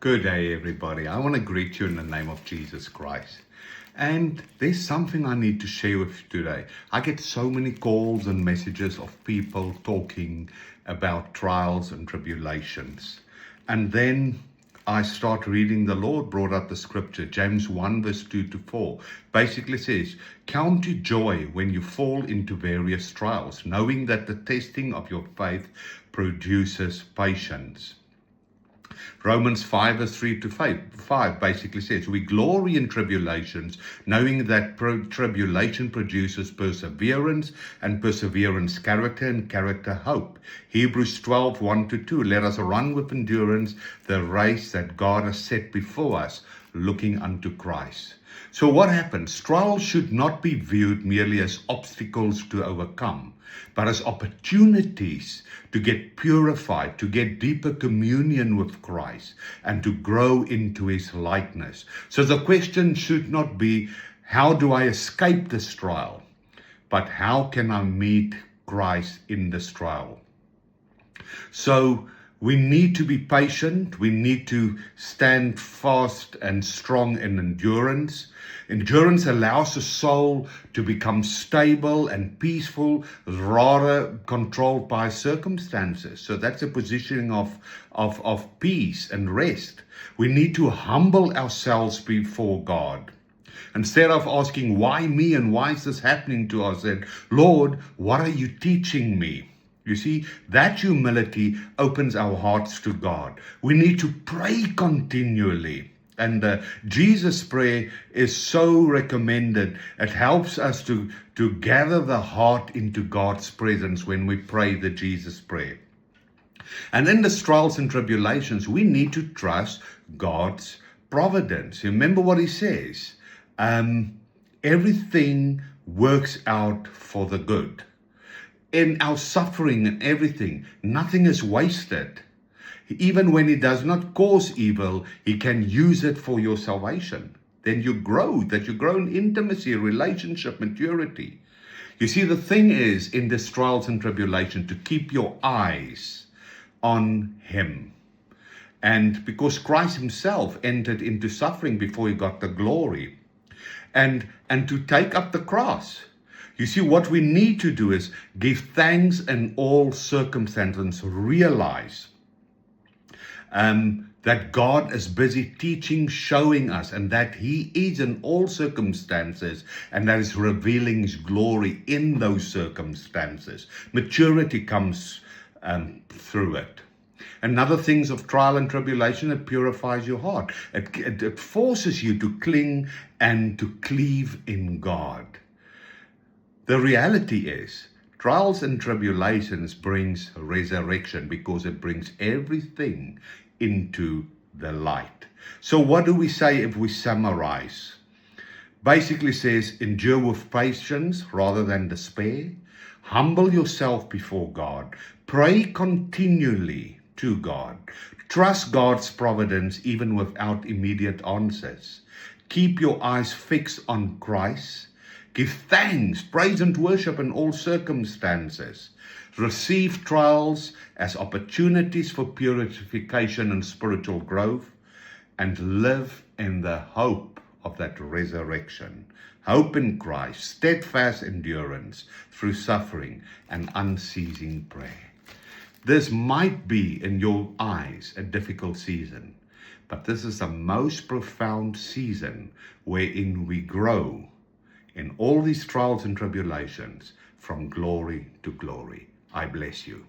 Good day, everybody. I want to greet you in the name of Jesus Christ. And there's something I need to share with you today. I get so many calls and messages of people talking about trials and tribulations. And then I start reading. The Lord brought up the scripture, James 1 verse 2 to 4. Basically says, count it joy when you fall into various trials, knowing that the testing of your faith produces patience. Romans 5 verse 3 to 5 basically says, we glory in tribulations, knowing that tribulation produces perseverance, and perseverance character, and character hope. Hebrews 12 1 to 2, let us run with endurance the race that God has set before us, looking unto Christ. So what happens? Trials should not be viewed merely as obstacles to overcome, but as opportunities to get purified, to get deeper communion with Christ, and to grow into His likeness. So the question should not be, how do I escape this trial? But how can I meet Christ in this trial? So we need to be patient. We need to stand fast and strong in endurance. Endurance allows the soul to become stable and peaceful, rather controlled by circumstances. So that's a positioning of peace and rest. We need to humble ourselves before God. Instead of asking, why me and why is this happening to us? Then, Lord, what are you teaching me? You see, that humility opens our hearts to God. We need to pray continually. And Jesus' prayer is so recommended. It helps us to gather the heart into God's presence when we pray the Jesus prayer. And in the trials and tribulations, we need to trust God's providence. Remember what He says. Everything works out for the good. In our suffering and everything, nothing is wasted. Even when He does not cause evil, He can use it for your salvation. Then you grow, in intimacy, relationship, maturity. You see, the thing is, in this trials and tribulation, to keep your eyes on Him. And because Christ Himself entered into suffering before He got the glory. And to take up the cross. You see, what we need to do is give thanks in all circumstances, realize that God is busy teaching, showing us, and that He is in all circumstances, and that is revealing His glory in those circumstances. Maturity comes through it. Another things of trial and tribulation, it purifies your heart. It forces you to cling and to cleave in God. The reality is, trials and tribulations brings resurrection, because it brings everything into the light. So what do we say if we summarize? Basically says, endure with patience rather than despair. Humble yourself before God. Pray continually to God. Trust God's providence even without immediate answers. Keep your eyes fixed on Christ. Give thanks, praise and worship in all circumstances. Receive trials as opportunities for purification and spiritual growth, and live in the hope of that resurrection. Hope in Christ, steadfast endurance through suffering and unceasing prayer. This might be, in your eyes, a difficult season, but this is the most profound season wherein we grow in all these trials and tribulations from glory to glory. I bless you.